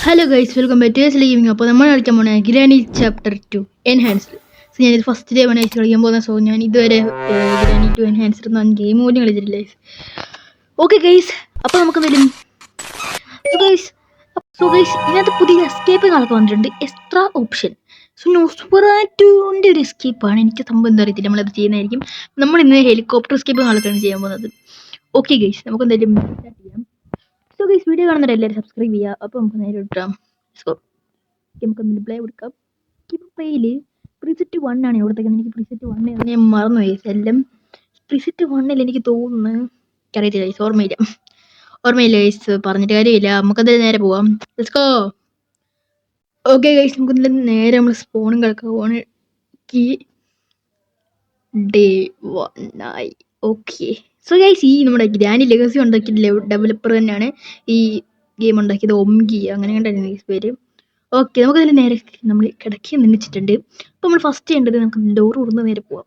Hello guys, welcome back to gaming. അപ്പോൾ നമ്മൾ കളിക്കാൻ പോകുന്നത് ഗ്രാനി ചാപ്റ്റർ 2 എൻഹാൻസ്ഡ്. സോ ഞാനിത് ഫസ്റ്റ് ഡേ ആണ് കളിക്കാൻ പോകുന്നത്. സോ ഞാൻ ഇതുവരെ ഗ്രാനി 2 എൻഹാൻസ്ഡ് എന്ന ഗെയിം പോലും കളിച്ചിട്ടില്ല. ഓക്കെ ഗൈസ്, അപ്പോൾ നമുക്ക് എന്തെങ്കിലും ഇതിനകത്ത് പുതിയ എസ്കേപ്പുകളൊക്കെ വന്നിട്ടുണ്ട്. Extra option. സോ നോസ്ഫെറാറ്റുവിൻ്റെ ഒരു എസ്കേപ്പാണ്. എനിക്ക് സംഭവം എന്താ അറിയത്തില്ല, നമ്മളത് ചെയ്യുന്നതായിരിക്കും. നമ്മൾ ഇന്ന് ഹെലികോപ്റ്റർ എസ്കേപ്പുകളൊക്കെയാണ് ചെയ്യാൻ പോകുന്നത്. ഓക്കെ ഗൈസ്, നമുക്ക് എന്തായാലും സ്റ്റാർട്ട് ചെയ്യാം. സോ ഗൈസ്, വീഡിയോ കാണുന്നവരെ എല്ലാവരും സബ്സ്ക്രൈബ് ചെയ്യുക. അപ്പോൾ നമുക്ക് നേരെ ഇട്ടാം. സോ നമുക്ക് പ്ലേ കൊടുക്കാം. ഇപ്പോൾ പ്ലേയിൽ പ്രീസെറ്റ് 1 ആണ് കൊടുത്തേക്കുന്നത്. എനിക്ക് പ്രീസെറ്റ് 1 ഞാൻ മറന്നുപോയി. എല്ലാം പ്രീസെറ്റ് 1 എനിക്ക് തോന്നുന്നു, എനിക്കറിയത്തില്ല ഗൈസ്, ഓർമ്മയില്ല ഗൈസ്, പറഞ്ഞിട്ട് കാര്യമില്ല. നമുക്കത് നേരെ പോവാം. Let's go. ഓക്കെ ഗൈസ്, നമുക്ക് നേരെ നമ്മൾ സ്പോണും കളിക്കാൻ പോവാണ്. ഡേ 1 ആയി. ഓക്കെ. സോ ഗൈസ്, ഈ നമ്മുടെ ഗ്രാനി ലെഗസി ഉണ്ടാക്കിയ ഡെവലപ്പർ തന്നെയാണ് ഈ ഗെയിം ഉണ്ടാക്കിയത്. ഒംഗി അങ്ങനെ കണ്ടായിരുന്നു ഗൈസ് പേര്. ഓക്കെ, നമുക്കതിൽ നേരെ നമ്മൾ കിടക്കി നിന്നിച്ചിട്ടുണ്ട്. അപ്പോൾ നമ്മൾ ഫസ്റ്റ് ചെയ്യേണ്ടത്, നമുക്ക് ഡോർ തുറന്ന് നേരെ പോവാം.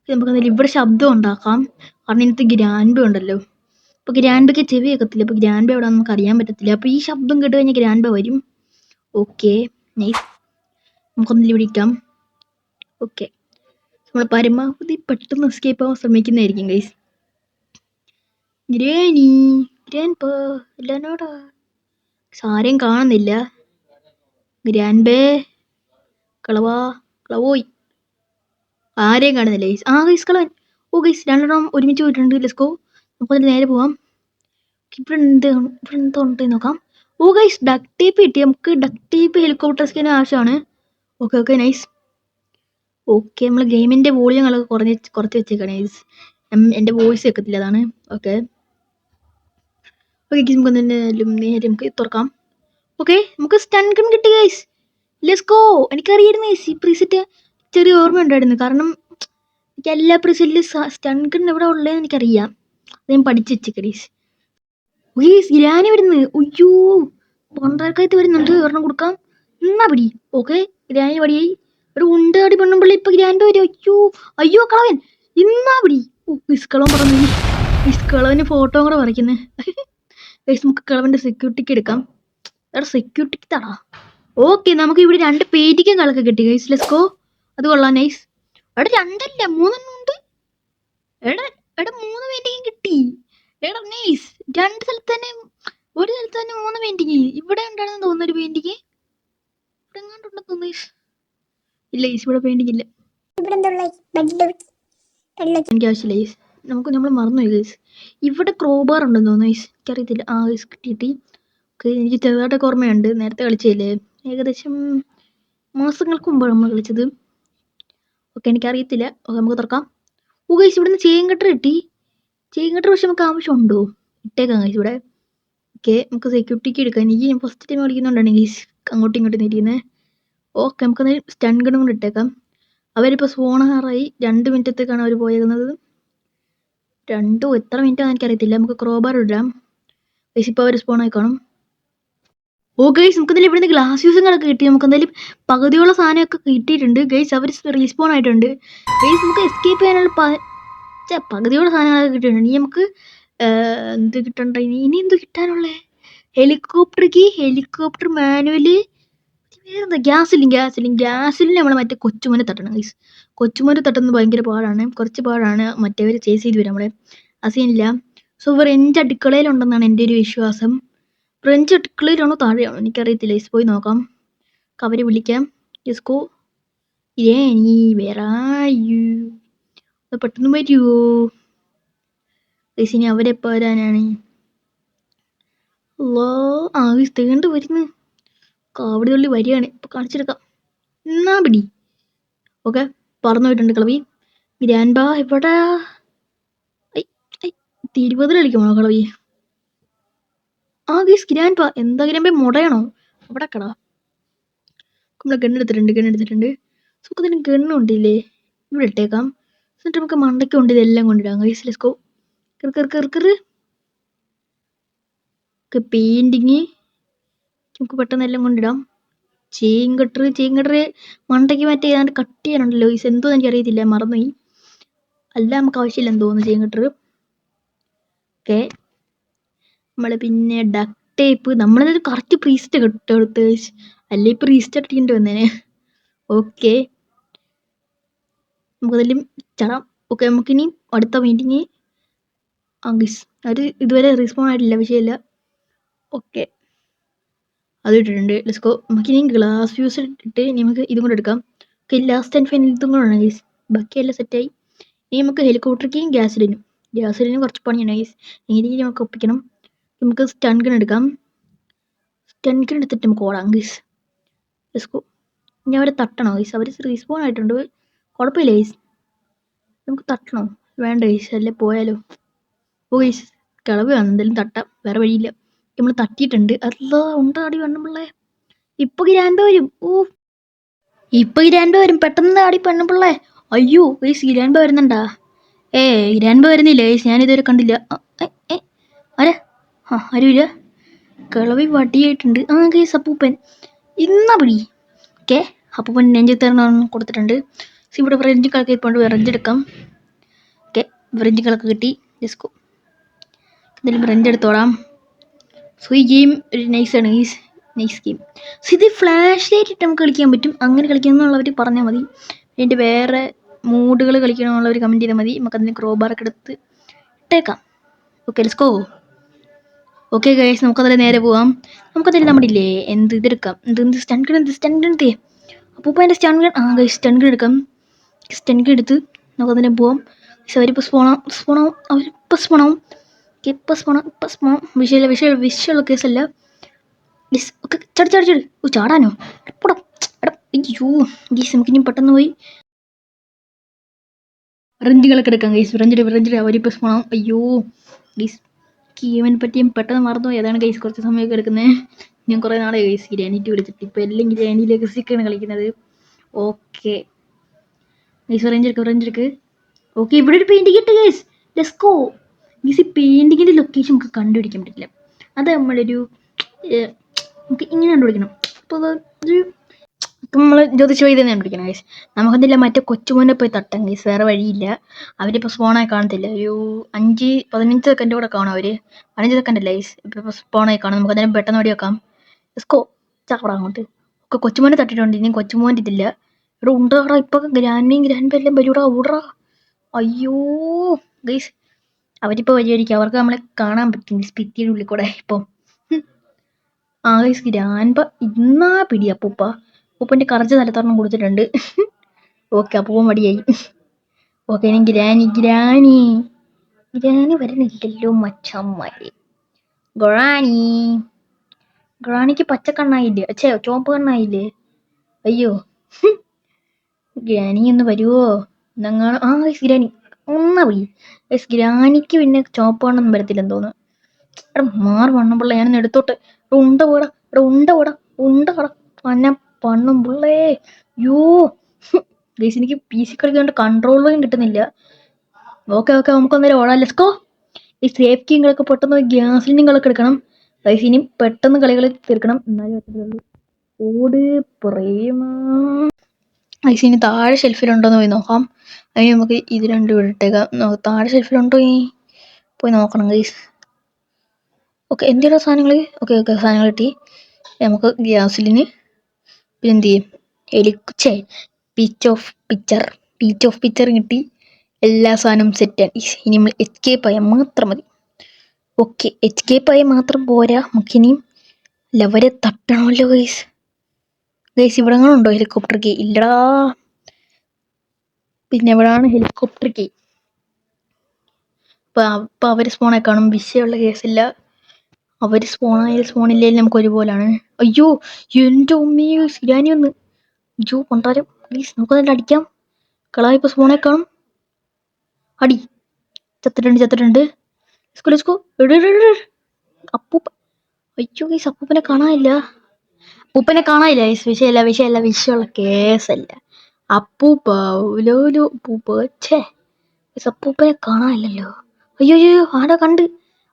നമുക്കതിൽ ഇവിടെ ശബ്ദം ഉണ്ടാക്കാം. കാരണം ഇതിനകത്ത് ഗ്രാൻഡ് ഉണ്ടല്ലോ. അപ്പോൾ ഗ്രാൻഡൊക്കെ ചെവി വെക്കത്തില്ല. അപ്പോൾ ഗ്രാൻഡ് എവിടെ നമുക്ക് അറിയാൻ പറ്റത്തില്ല. അപ്പോൾ ഈ ശബ്ദം കേട്ട് കഴിഞ്ഞാൽ ഗ്രാൻഡ് വരും. ഓക്കെ നൈസ്, നമുക്കൊന്നിൽ വിളിക്കാം. ഓക്കെ, നമ്മൾ പരമാവധി പെട്ടെന്ന് എസ്കേപ്പ് ആവാൻ ശ്രമിക്കുന്നതായിരിക്കും ഗൈസ്. ഗ്രാൻഡ് എല്ലാനോടാ ആരെയും കാണുന്നില്ല. ഗ്രാൻഡേ കളവോയ് ആരെയും കാണുന്നില്ല ഗൈസ്. ഗൈസ് കളവൻ. ഓ ഗൈസ്, രണ്ടെണ്ണം ഒരുമിച്ച് പോയിട്ടുണ്ട്. Let's go. നമുക്കതിന് നേരെ പോവാം. ഇവിടെ എന്തോ ഉണ്ടെന്ന് നോക്കാം. ഓ ഗൈസ്, ഡക്ട് ടേപ്പ് കിട്ടി. നമുക്ക് ഡക്ട് ടേപ്പ് ഹെലികോപ്റ്റർ സ്കിന് ആവശ്യമാണ്. Okay nice. ഓക്കെ, നമ്മൾ ഗെയിമിൻ്റെ വോളിയങ്ങളൊക്കെ കുറച്ച് വെച്ചേക്കാണ് ഗൈസ്. എൻ്റെ വോയിസ് വെക്കത്തില്ല, അതാണ്. ഓക്കെ നമുക്ക് നേരെ നമുക്ക് തുറക്കാം. ഓക്കെ, നമുക്ക് സ്റ്റൺ ഗൺ കിട്ടി ഗൈസ്. Let's go. എനിക്കറിയായിരുന്നു ഗൈസ്, ഈ പ്രീസെറ്റ് ചെറിയ ഓർമ്മ ഉണ്ടായിരുന്നു. കാരണം എനിക്ക് എല്ലാ പ്രീസെറ്റിലും സ്റ്റൺ ഗൺ എവിടെ ഉള്ളതെന്ന് എനിക്കറിയാം. അത് ഞാൻ പഠിച്ച് വെച്ചേക്കാം ഗൈസ്. ഗ്രാനി വരുന്നത്. അയ്യോ, പണ്ടാർക്കായിട്ട് വരുന്നുണ്ട്. ഒരെണ്ണം കൊടുക്കാം. എന്നാ പിടി. ഓക്കെ, ഗ്രാനി പടിയായി. ഒരു ഉണ്ടാടി പെണ്ണുമ്പള്ളി. ഇപ്പൊ ഗ്രാൻഡ് വരും. അയ്യോ കളവൻ. ഇന്നാ പിടി. കളവൻ പറഞ്ഞു. കളവന് ഫോട്ടോ കൂടെ വരയ്ക്കുന്നത് ഗൈസ്. നമുക്ക് കളവന്റെ സെക്യൂരിറ്റിക്ക് എടുക്കാം. സെക്യൂരിറ്റിക്ക് തടാ. ഓക്കെ, നമുക്ക് ഇവിടെ 2 പേടിക്കങ്ങളൊക്കെ കിട്ടി ഗൈസ്. Let's go. അത് കൊള്ളാം നൈസ്. എടാ 2 അല്ല 3 ഉണ്ട്. എടാ 3 പെയിന്റിങ് കിട്ടി. എടാ നൈസ്. 2 സ്ഥലത്ത് തന്നെ, ഒരു സ്ഥലത്ത് തന്നെ 3 പെയിന്റിങ്. ഇവിടെ ഉണ്ടാണെന്ന് തോന്നുന്നു ഒരു പെയിന്റിങ്. ഇവിടെ എങ്ങാണ്ടുണ്ടെന്ന് തോന്നുന്നു. ഇല്ല ഗൈസ്, ഇവിടെ പെയിന്റിങ് ഇല്ല. എനിക്ക് ആവശ്യമില്ല ഗൈസ്. നമ്മൾ മറന്നുപോയി ഗൈസ്. ഇവിടെ ക്രോബാർ ഉണ്ടെന്ന് തോന്നുന്നു ഗൈസ്. എനിക്കറിയത്തില്ല. ഗൈസ് കിട്ടി. ഓക്കെ, എനിക്ക് ചെറുതായിട്ടൊക്കെ ഓർമ്മയുണ്ട്. നേരത്തെ കളിച്ചതല്ലേ, ഏകദേശം മാസങ്ങൾക്ക് മുമ്പാണ് നമ്മൾ കളിച്ചത്. ഓക്കെ, എനിക്കറിയത്തില്ല. ഓക്കെ, നമുക്ക് തുറക്കാം. ഗൈസ്, ഇവിടുന്ന് ചേങ്കട്ടർ കിട്ടി. ചേങ്കട്ടർ പക്ഷെ നമുക്ക് ആവശ്യമുണ്ടോ? ഇട്ടേക്കാം ഗൈസ് ഇവിടെ. ഓക്കെ, നമുക്ക് സെക്യൂരിറ്റിക്ക് എടുക്കാം. എനിക്ക് ഫസ്റ്റ് ടൈം കളിക്കുന്നുണ്ടാണ് ഗൈസ് അങ്ങോട്ടും ഇങ്ങോട്ടും ഇരിക്കുന്നത്. ഓക്കെ, നമുക്ക് സ്റ്റൺ ഗണ്ണും കൂടെ ഇട്ടേക്കാം. അവരിപ്പോൾ സ്പോണാറായി. 2 മിനിറ്റത്തേക്കാണ് അവർ പോയേക്കുന്നത്. എത്ര മിനിറ്റാണെന്ന് എനിക്കറിയത്തില്ല. നമുക്ക് ക്രോബാർ ഇടാം ഗൈസ്. ഇപ്പോൾ അവർ സ്പോണായി കാണും. ഗൈസ്, നമുക്ക് എന്തായാലും ഇവിടുന്ന് ഗ്ലാസ് യൂസുകളൊക്കെ കിട്ടി. നമുക്ക് എന്തായാലും പകുതിയുള്ള സാധനമൊക്കെ കിട്ടിയിട്ടുണ്ട് ഗൈസ്. അവർ റീസ്പോൺ ആയിട്ടുണ്ട് ഗൈസ്. നമുക്ക് എസ്കേപ്പ് ചെയ്യാനുള്ള പകുതിയുള്ള സാധനങ്ങളൊക്കെ കിട്ടിയിട്ടുണ്ട്. ഇനി നമുക്ക് എന്ത് കിട്ടണ്ട, ഇനി എന്ത് കിട്ടാനുള്ളേ? ഹെലികോപ്റ്റർ മാനുവല്, വേറെന്താ? ഗ്യാസിലിന് നമ്മൾ മറ്റേ കൊച്ചുമോനെ തട്ടണം ഗൈസ്. കൊച്ചുമോനെ തട്ടുന്നത് ഭയങ്കര പാടാണ്, കുറച്ച് പാടാണ്. മറ്റേവർ ചേസ് ചെയ്ത് വരും നമ്മളെ. അസീനില്ല. സോ ഫ്രഞ്ച് അടുക്കളയിലുണ്ടെന്നാണ് എൻ്റെ ഒരു വിശ്വാസം. ഫ്രഞ്ച് അടുക്കളയിലാണോ താഴെയാണോ എനിക്കറിയത്തില്ല. പോയി നോക്കാം. അവരെ വിളിക്കാം. യെസ്കോ നീ വേറെ പെട്ടെന്ന് വരുമോ ഗൈസ്? ഇനി അവരെപ്പോൾ വരാനാണ്? തേണ്ട് വരുന്നു. കാവടി തുള്ളി വരികയാണ്. ഇപ്പൊ കാണിച്ചെടുക്കാം. എന്നാ പിടി. ഓക്കെ, പറന്നു പോയിട്ടുണ്ട് കളവി. ഗ്രാൻഡ് എവിടെ? 20 കളിക്കുമോ കളവി? ഗൈസ്, ഗ്രാൻഡ് എന്താ ഗ്രാൻഡ് മുടയണോ? അവിടെ കടാ. നമ്മൾ ഗണ്ണെടുത്തിട്ടുണ്ട്. സുഖത്തിന് ഗണ്ണുണ്ടില്ലേ? ഇവിടെ ഇട്ടേക്കാം. എന്നിട്ട് നമുക്ക് മണ്ടയ്ക്ക് കൊണ്ട് ഇതെല്ലാം കൊണ്ടിടാം ഗൈസ്. Let's go. പെയിന്റിങ് നമുക്ക് പെട്ടെന്ന് എല്ലാം കൊണ്ടിടാം. ചേങ്കട്ടർ മണ്ടയ്ക്ക് മറ്റേ ഏതാണ്ട് കട്ട് ചെയ്യാനുണ്ടല്ലോ ഗൈസ്. എന്തോ എനിക്ക് അറിയത്തില്ല, മറന്നുപോയി. അല്ല, നമുക്ക് ആവശ്യമില്ലെന്ന് തോന്നുന്നു ചേങ്കട്ടർ. ഓക്കെ, നമ്മൾ പിന്നെ ഡക്ട് ടേപ്പ് നമ്മളതൊരു കറക്റ്റ് പ്രീസ്റ്റ് എടുത്ത് അല്ലേ പ്രീസ്റ്റ് അടിക്കേണ്ടി വന്നേനെ. ഓക്കെ നമുക്കതിലും ചടാം. ഓക്കെ നമുക്കിനി അടുത്ത മീറ്റിങ് ഗൈസ് അത് ഇതുവരെ റെസ്പോൺ ആയിട്ടില്ല, വിഷയമില്ല. ഓക്കെ അത് ഇട്ടിട്ടുണ്ട്. Let's go. നമുക്കിനി ഗ്ലാസ് ഫ്യൂസ് ഇട്ടിട്ട് നമുക്ക് ഇതും കൂടെ എടുക്കാം. ഓക്കെ ലാസ്റ്റ് ആൻഡ് ഫൈനൽ ഇതും കൂടെ ആണ് ഗൈസ്. ബാക്കിയെല്ലാം സെറ്റായി. ഇനി നമുക്ക് ഹെലികോപ്റ്ററിക്കും ഗ്യാസിലിനും കുറച്ച് പണിയാണ് ഗൈസ്. എങ്ങനെയും നമുക്ക് ഒപ്പിക്കണം. നമുക്ക് സ്റ്റൺ ഗൺ എടുക്കാം. സ്റ്റൺ ഗൺ എടുത്തിട്ട് നമുക്ക് ഓടാം ഗൈസ്. Let's go. ഇനി അവരെ തട്ടണോ ഗൈസ്? അവർ റീസ്പോൺ ആയിട്ടുണ്ട്, കുഴപ്പമില്ല ഗൈസ്. നമുക്ക് തട്ടണോ? വേണ്ട ഗൈസ്, അല്ലേ പോയാലോ. ഓ ഗൈസ് കിളവ് കാണും, എന്തായാലും തട്ടാം, വേറെ വഴിയില്ല. നമ്മൾ തട്ടിയിട്ടുണ്ട്. അല്ല ഉണ്ടാടി പെണ്ണുപിള്ളേ, ഇപ്പൊ ഗ്രാൻഡ് വരും. ഓ ഇപ്പൊ ഗ്രാൻഡ് വരും, പെട്ടെന്ന് ആടി പെണ്ണുപിള്ളേ. അയ്യോ ഗൈസ് ഗ്രാൻഡ് വരുന്നുണ്ടാ? ഗ്രാൻഡ് വരുന്നില്ല ഗൈസ്, ഞാനിതുവരെ കണ്ടില്ല. ആരാ? ആരുമില്ല. കിളവി വടിയായിട്ടുണ്ട്. ഗൈസ് അപ്പൂപ്പൻ ഇന്ന പിടി. ഓക്കെ അപ്പൂപ്പൻ നെഞ്ചത്തരണം കൊടുത്തിട്ടുണ്ട്. ഇവിടെ ഫ്രഞ്ചുകളൊക്കെ ഇപ്പോൾ ഫ്രഞ്ചെടുക്കാം. ഓക്കെ ഫ്രഞ്ചുകളൊക്കെ കിട്ടി. ജസ്കോ എന്തായാലും ഫ്രഞ്ച് എടുത്തോളാം. സോ ഈ ഗെയിം ഒരു നൈസാണ് ഗൈസ്, നൈസ് ഗെയിം. സോ ഇത് ഫ്ലാഷ് ലൈറ്റ് ഇട്ട് നമുക്ക് കളിക്കാൻ പറ്റും. അങ്ങനെ കളിക്കാമെന്നുള്ളവർ പറഞ്ഞാൽ മതി. അതിൻ്റെ വേറെ മൂഡുകൾ കളിക്കണമെന്നുള്ളവർ കമൻറ്റ് ചെയ്താൽ മതി. നമുക്കതിന് ക്രോബാറൊക്കെ എടുത്ത് ഇട്ടേക്കാം. Okay let's go. Okay guys നമുക്കതിൽ നേരെ പോവാം. നമുക്കതിൽ നമ്മളില്ലേ ഇതെടുക്കാം. സ്റ്റൺ ഗൺ അപ്പൂപ്പൻ്റെ stun gun. Guys stun gun എടുക്കാം. സ്റ്റൺ ഗൺ എടുത്ത് നമുക്കതിനെ പോവാം. പക്ഷെ അവരിപ്പോൾ സ്പോണാവും. അവരിപ്പോൾ സ്പോണാവും. വിഷയമുള്ള കേസല്ല. ഓക്കെ ചടി. ചാടാനോ? എടാ അയ്യോ ഗീസ് നമുക്കിനി പെട്ടെന്ന് പോയി റെഞ്ചുകളൊക്കെ എടുക്കാം ഗൈസ്. ഫ്രഞ്ചിൽ അവരിപ്പോൾ സ്പോണാവും. അയ്യോ ഗീസ് ഗെയിമിനെ പറ്റി പെട്ടെന്ന് മറന്നു. ഏതാണ് ഗൈസ് കുറച്ച് സമയമൊക്കെ എടുക്കുന്നത്. ഞാൻ കുറേ നാളെ ഗൈസ് ഗ്രാനിറ്റി വിളിച്ചിട്ട് ഇപ്പോൾ എല്ലാം ഗ്രാനിയിലേക്ക് സിക്കാണ് കളിക്കുന്നത്. Okay guys ഫ്രഞ്ചെടുക്ക്. ഓക്കെ ഇവിടെ ഒരു പെയിൻറ്റിങ് ഇട്ട് ഗൈസ്. Let's go. ഗൈസ് ഈ പെയിൻറ്റിങ്ങിൻ്റെ ലൊക്കേഷൻ നമുക്ക് കണ്ടുപിടിക്കാൻ പറ്റില്ല. അത് നമ്മളൊരു നമുക്ക് ഇങ്ങനെ കണ്ടുപിടിക്കണം. അപ്പോൾ ഒരു നമ്മൾ ജ്യോതിഷ വൈദ്യം കണ്ടുപിടിക്കണം ഗൈസ്. നമുക്കെന്തില്ല മറ്റേ കൊച്ചുമോനെ പോയി തട്ടാം ഗൈസ്, വേറെ വഴിയില്ല. അവരിപ്പോൾ സ്പോണായി കാണത്തില്ല. ഒരു 5-15 സെക്കൻഡ് കൂടെ കാണും അവർ. 15 സെക്കൻഡ് അല്ല ഗൈസ്, ഇപ്പോൾ സ്പോണായി കാണും. നമുക്ക് എന്തായാലും പെട്ടെന്ന് ഓടി വെക്കാം. സ്കോ ചാടാം അങ്ങോട്ട്. ഒക്കെ കൊച്ചുമോനെ തട്ടിയിട്ടുണ്ട്. ഇനി കൊച്ചുമോൻ്റെ ഇതില്ല. ഇവിടെ ഉണ്ടാടാ ഇപ്പോൾ ഗ്രാൻഡ് എല്ലാം വരൂടാ, ഓടറാ. അയ്യോ ഗൈസ് അവരിപ്പോൾ വരികയായിരിക്കും. അവർക്ക് നമ്മളെ കാണാൻ പറ്റും സ്പിത്തിയുടെ ഉള്ളിൽ കൂടെ. ഇപ്പം ഗൈസ് ഗ്രാൻഡ് ഇന്നാ പിടി അപ്പൂപ്പൻ്റെ കറച്ച് തലത്തോരണം കൊടുത്തിട്ടുണ്ട്. ഓക്കെ അപ്പൂപ്പൻ മടിയായി. ഓക്കെ ഇനി ഗ്രാനി വരുന്നില്ലല്ലോ മച്ചന്മാരെ. ഗ്രാനിക്ക് പച്ചക്കണ്ണായില്ലേ? ചുവപ്പ് കണ്ണായില്ലേ? അയ്യോ ഗ്രാനി ഒന്ന് വരുവോ? ഗൈസ് ഗ്രാനി ഒന്നാ പോയി. ഗൈസ് ഗ്രാനിക്ക് പിന്നെ ചുവപ്പ് കണ്ണൊന്നും വരത്തില്ലെന്ന് തോന്നുന്നു. എടാ മാറി വണ്ണം പിള്ള, ഞാനൊന്ന് എടുത്തോട്ടെ. ഉണ്ട പോടാ പന്ന പണ്ണും പിള്ളേ. യോ ഗൈസ് എനിക്ക് PC കളിക്കൊണ്ട് കൺട്രോളും കിട്ടുന്നില്ല. ഓക്കെ നമുക്കൊന്നേരം ഓടാം. Let's go. ഈ സേഫ് കിങ്ങളൊക്കെ പെട്ടെന്ന് ഗ്യാസിലിങ്ങളൊക്കെ എടുക്കണം ഗൈസ്. ഇനിയും പെട്ടെന്ന് കളികൾ തീർക്കണം, എന്നാലും പറ്റത്തുള്ളൂ. ഓട് പ്രേമ ഗൈസ്. ഇനി താഴെ ഷെൽഫിലുണ്ടോയെന്ന് പോയി നോക്കാം. അതിന് നമുക്ക് ഇത് രണ്ടും ഇട്ടേക്കാം. താഴെ ഷെൽഫിലുണ്ടോ പോയി നോക്കണം ഗൈസ്. ഓക്കെ എന്തെങ്കിലും സാധനങ്ങൾ. ഓക്കെ സാധനങ്ങൾ കിട്ടി. നമുക്ക് ഗ്യാസിലിന് പിന്നെ എന്ത് ചെയ്യും? പീച്ച് ഓഫ് പിക്ചർ കിട്ടി. എല്ലാ സാധനവും സെറ്റാണ്. ഇനി നമ്മൾ എസ്കേപ്പ് ആയാൽ മാത്രം മതി. ഓക്കെ എസ്കേപ്പ് ആയാൽ മാത്രം പോരാ, നമുക്കിനിയും ലവരെ തട്ടണമല്ലോ ഗൈസ്. ഇവിടെ ഉണ്ടോ ഹെലികോപ്റ്റർ കീ? ഇല്ലടാ. പിന്നെ എവിടെയാണ് ഹെലികോപ്റ്റർ കീ? ഇപ്പം അവർ സ്പോണായി കാണും, വിഷയമുള്ള കേസില്ല. അവർ സ്പോണില്ലെങ്കിൽ നമുക്ക് ഒരുപോലാണ്. അയ്യോ എൻ്റെ ഉമ്മീ ഗ്രാനി വന്ന്. അയ്യോ കൊണ്ടാരം പ്ലീസ് നമുക്കതിൻ്റെ അടിക്കാം. കളായിപ്പോൾ സ്പോണായി കാണും. അടി ചത്തിട്ടുണ്ട്. Let's go. അപ്പൂപ്പ അയ്യോ ഗൈസ് അപ്പൂപ്പനെ കാണാനില്ല ഗൈസ്. വിഷയമുള്ള കേസല്ല. അപ്പൂപ്പ അപ്പൂപ്പനെ കാണാനില്ലല്ലോ. അയ്യോ ആടാ കണ്ട്.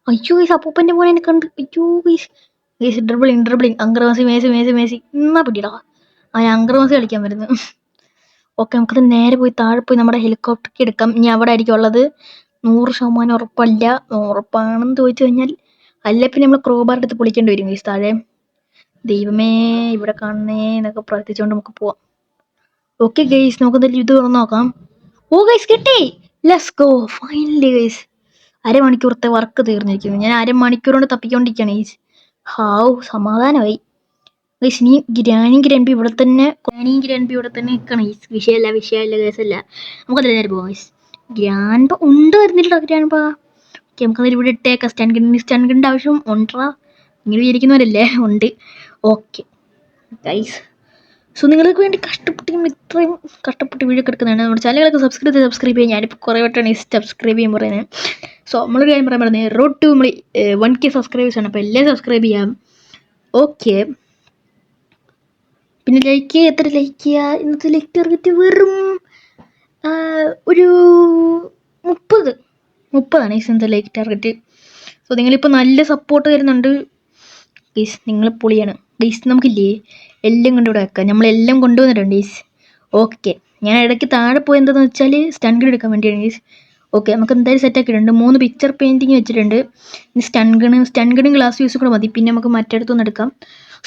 അയ്യോ ഗൈസ് അപ്പൂപ്പൻ്റെ മോനെ കണ്ട്. അയ്യോ ഗൈസ് ഡ്രിബിളിങ് അങ്കർവാസി മേസി എന്നാ പിടിയടാ. ഞാൻ അങ്കർവാസി കളിക്കാൻ വരുന്നു. ഓക്കെ നമുക്കത് നേരെ പോയി താഴെ പോയി നമ്മുടെ ഹെലികോപ്റ്റർ എടുക്കാം. ഇനി അവിടെ ആയിരിക്കും ഉള്ളത്. 100% ഉറപ്പല്ല. ഉറപ്പാണെന്ന് ചോദിച്ചു കഴിഞ്ഞാൽ അല്ലെ പിന്നെ നമ്മൾ ക്രോബാർ എടുത്ത് പൊളിക്കേണ്ടി വരും ഗൈസ് താഴെ. ദൈവമേ ഇവിടെ കാണണേ എന്നൊക്കെ പ്രാർത്ഥിച്ചുകൊണ്ട് നമുക്ക് പോവാം. ഓക്കെ ഗൈസ്, നമുക്ക് എന്തായാലും ഇത് തുറന്ന് നോക്കാം. ഓ ഗൈസ് കിട്ടി, ലെറ്റ്സ് ഗോ, ഫൈനലി ഗൈസ്. അരമണിക്കൂറത്തെ വർക്ക് തീർന്നിരിക്കുന്നു. ഞാൻ അരമണിക്കൂർ കൊണ്ട് തപ്പിക്കൊണ്ടിരിക്കുകയാണ് ഗൈസ്. ഹാവ്, സമാധാനമായി ഗൈസ്. ഇനി ഗ്രാൻഡ് ഇവിടെ തന്നെ നിൽക്കണം ഗൈസ്. വിഷയമല്ല ഗൈസല്ല. നമുക്കതിൽ നേരെ പോവാം ഗൈസ്. ഗ്രാൻഡ് ഉണ്ട് വരുന്നില്ല ഗ്രാൻഡ്. ഓക്കെ, നമുക്കതിൽ ഇവിടെ ഇട്ടേക്കാം. സ്റ്റൺഗിൻ്റെ ആവശ്യം ഉണ്ടോ ഇങ്ങനെ വിചാരിക്കുന്നവരല്ലേ? ഉണ്ട്. ഓക്കെ ഗൈസ്, സോ നിങ്ങൾക്ക് വേണ്ടി ഇത്രയും കഷ്ടപ്പെട്ട് വീഡിയോ എടുക്കുന്നതാണ്. നമ്മുടെ ചാനലുകളൊക്കെ സബ്സ്ക്രൈബ് ചെയ്യാൻ ഞാനിപ്പോൾ കുറേ വട്ടമാണ് ഈ സബ്സ്ക്രൈബ് ചെയ്യാൻ പറയുന്നത്. സോ നമ്മളൊരു കാര്യം പറയാൻ പറഞ്ഞത്, റോഡ് ടു നമ്മൾ 1K സബ്സ്ക്രൈബേഴ്സാണ്. അപ്പോൾ എല്ലാം സബ്സ്ക്രൈബ് ചെയ്യാം. ഓക്കെ, പിന്നെ എത്ര ലൈക്ക് ചെയ്യുക? ഇന്നത്തെ ലൈക്ക് ടാർഗറ്റ് വെറും ഒരു 30 ഇന്നത്തെ ലൈക്ക് ടാർഗറ്റ്. സോ നിങ്ങളിപ്പോൾ നല്ല സപ്പോർട്ട് തരുന്നുണ്ട് ഗൈസ്, നിങ്ങൾ പൊളിയാണ് ഗൈസ്. നമുക്കില്ലേ എല്ലാം കൊണ്ടിവിടെ വെക്കാം. നമ്മളെല്ലാം കൊണ്ടുവന്നിട്ടുണ്ട് ഗൈസ്. ഓക്കെ, ഞാൻ ഇടയ്ക്ക് താഴെ പോയെന്താണെന്ന് വെച്ചാൽ സ്റ്റൺഗൺ എടുക്കാൻ വേണ്ടിയാണ് ഗൈസ്. ഓക്കെ, നമുക്ക് എന്തായാലും സെറ്റാക്കിയിട്ടുണ്ട്. 3 പിക്ചർ പെയിൻറ്റിങ് വെച്ചിട്ടുണ്ട്. ഇനി സ്റ്റൺഗണും ഗ്ലാസ് യൂസും കൂടെ മതി. പിന്നെ നമുക്ക് മറ്റടുത്തൊന്ന് എടുക്കാം.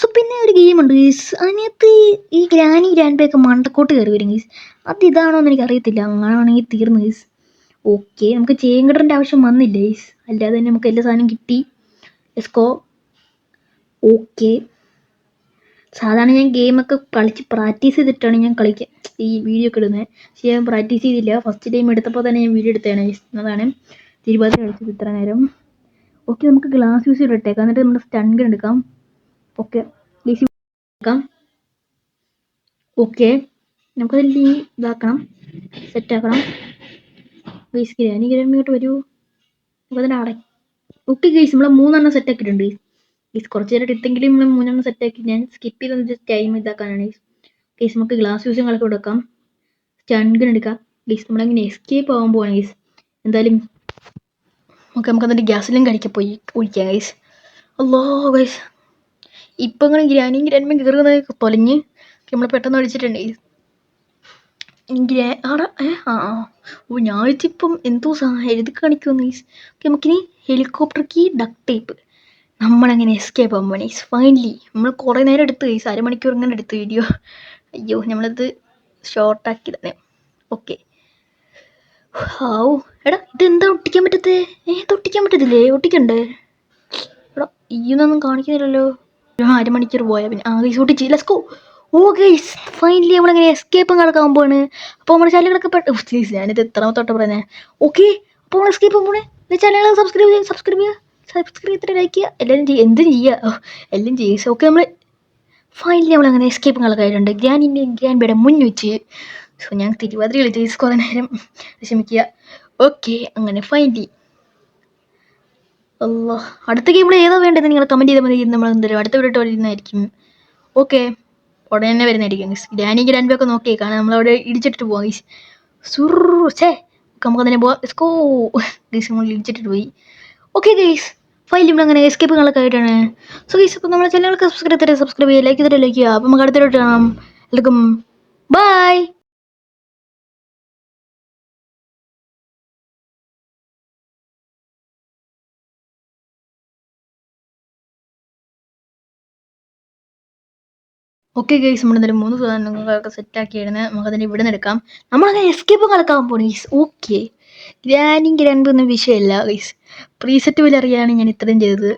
സോ പിന്നെ ഒരു ഗെയിമുണ്ട് ഗൈസ്, അതിനകത്ത് ഈ ഗ്രാൻഡ് ഒക്കെ മണ്ടക്കോട്ട് കയറി വരും ഗൈസ്. അത് ഇതാണോ എന്ന് എനിക്കറിയത്തില്ല. അങ്ങനെയാണെങ്കിൽ തീർന്നു ഗൈസ്. ഓക്കെ, നമുക്ക് ചേങ്കിടേണ്ട ആവശ്യം വന്നില്ല ഗൈസ്. അല്ലാതെ തന്നെ നമുക്ക് എല്ലാ സാധനവും കിട്ടി. Let's go. ഓക്കെ, സാധാരണ ഞാൻ ഗെയിമൊക്കെ കളിച്ച് പ്രാക്ടീസ് ചെയ്തിട്ടാണ് ഞാൻ ഈ വീഡിയോ ഒക്കെ ഇടുന്നത്. പക്ഷേ ഞാൻ പ്രാക്ടീസ് ചെയ്തില്ല. ഫസ്റ്റ് ടൈം എടുത്തപ്പോൾ തന്നെ ഞാൻ വീഡിയോ എടുത്തതാണ്. അതാണ് തിരുവാതിര കളിച്ചത് ഇത്ര നേരം. ഓക്കെ, നമുക്ക് ഗ്ലാസ് യൂസ് ചെയ്തിട്ടേക്കാം. എന്നിട്ട് നമ്മുടെ സ്റ്റൺഗൺ എടുക്കാം. ഓക്കെ, എടുക്കാം. ഓക്കെ, നമുക്കതിൽ ഇതാക്കണം, സെറ്റാക്കണം. ഗൈസ് ഗ്രാൻഡ് വരൂ. നമുക്കതിൻ്റെ ഓക്കെ ഗൈസ്, നമ്മൾ 3 സെറ്റാക്കിയിട്ടുണ്ട്. ഗൈസ് കുറച്ച് നേരം എടുത്തെങ്കിലും നമ്മൾ 3 സെറ്റാക്കി. ഞാൻ സ്കിപ്പ് ചെയ്ത് ജസ്റ്റ് ടൈം ഇതാക്കാനാണ് ഗൈസ്. നമുക്ക് ഗ്ലാസ് യൂസുകളൊക്കെ എടുക്കാം. സ്റ്റൺഗൺ എടുക്കാം ഗൈസ്. നമ്മളങ്ങനെ എസ്കേപ്പ് ആകാൻ പോവാണ് ഗൈസ്. എന്തായാലും നമുക്ക് അതിൻ്റെ ഗ്യാസിലും പോയി ഒഴിക്കാം ഗൈസ്. അല്ലോ ഗൈസ്, ഇപ്പം ഇങ്ങനെ ഗ്രാൻഡ് കയറുന്നതൊക്കെ തൊലഞ്ഞ് നമ്മൾ പെട്ടെന്ന് ഒഴിച്ചിട്ടുണ്ട് ഗൈസ്. ഞാൻ വെച്ചിപ്പം എന്തോ എഴുതി കാണിക്കുമെന്ന് ഗൈസ്. ഓക്കെ, നമുക്കിനി ഹെലികോപ്റ്റർ കീ ഡക്ട് ടേപ്പ് നമ്മളങ്ങനെ എസ്കേപ്പ് ആകുമ്പോൾ ഗൈസ്. ഫൈനലി നമ്മൾ കുറേ നേരം എടുത്തു ഗൈസ്. അരമണിക്കൂർ ഇങ്ങനെ എടുത്തു വീഡിയോ. അയ്യോ, നമ്മളത് ഷോർട്ടാക്കി തന്നെ. ഓക്കെ, ഹാവു എടാ, ഇതെന്താ ഒട്ടിക്കാൻ പറ്റത്തേ? ഒട്ടിക്കാൻ പറ്റത്തില്ലേ? ഒട്ടിക്കണ്ടേ? എടാ ഇതൊന്നും കാണിക്കുന്നില്ലല്ലോ. അരമണിക്കൂർ പോയാൽ പിന്നെ ഗൈസ് ഒട്ടിച്ച്. Let's go. Oh guys, finally നമ്മളങ്ങനെ എസ്കേപ്പും കിടക്കാൻ പോവാണ്. അപ്പോൾ നമ്മുടെ ചാനലുകളൊക്കെ പ്ലീസ്, ഞാനിത് എത്രാമത്തോട്ട് പറയുന്നത്. ഓക്കെ, അപ്പോൾ നമ്മൾ എസ്കേപ്പ് പോണേ. ചാനലുകൾ സബ്സ്ക്രൈബ് ചെയ്തിട്ട് ലൈക്ക് ചെയ്യുക. എല്ലാവരും എന്തും ചെയ്യുക, എല്ലാം ചെയ്യുക. ഓക്കെ, നമ്മൾ ഫൈനലി നമ്മളങ്ങനെ എസ്കേപ്പും കളക്കായിട്ടുണ്ട്. ഗ്രാൻഡ് മുന്നിൽ വെച്ച്. സോ ഞാൻ തിരുവാതിര കളിച്ച് കുറേ നേരം വിഷമിക്കുക. ഓക്കെ, അങ്ങനെ ഫൈനലി അടുത്ത ഗെയിമിൽ ഏതാ വേണ്ടത് നിങ്ങൾ കമൻറ്റ് ചെയ്താൽ മതി. നമ്മൾ എന്തായാലും അടുത്ത വീഡിയോ വരുന്നതായിരിക്കും. ഓക്കെ, ഉടനെ തന്നെ വരുന്നതായിരിക്കും ഗൈസ്. ഗ്രാൻഡ് ഒക്കെ നോക്കിയേക്കാണ്. നമ്മളവിടെ ഇടിച്ചിട്ട് പോവാം ഗൈസ്. നമുക്ക് അതിനെ പോവാം. സ്കോ ഗൈസ്, നമ്മൾ ഇടിച്ചിട്ട് പോയി. ഓക്കെ ഗൈസ്, ഫൈനലി നമ്മളങ്ങനെ എസ്കേപ്പുകളൊക്കെ ആയിട്ടാണ്. സോ ഗൈസ്, അപ്പോൾ നമ്മുടെ ചാനലുകൾക്ക് സബ്സ്ക്രൈബ് ചെയ്യുക, ലൈക്ക് ചെയ്യുക. അപ്പോൾ നമുക്ക് അടുത്ത വീഡിയോ കാണാം. എല്ലാവർക്കും ബൈ. ഓക്കെ ഗൈസ്, നമ്മളെന്തായാലും 3 സാധനങ്ങളൊക്കെ സെറ്റാക്കിയിരുന്നു. നമുക്കതിന് ഇവിടെ നിന്ന് എടുക്കാം. നമ്മളങ്ങനെ എസ്കേപ്പ് കളക്കാൻ പോണു ഗൈസ്. ഓക്കെ, ഗ്രാൻഡ് ഒന്നും വിഷയമില്ല ഗൈസ്. പ്രീസെറ്റ് പോലെ അറിയാണ് ഞാൻ ഇത്രയും ചെയ്തത്.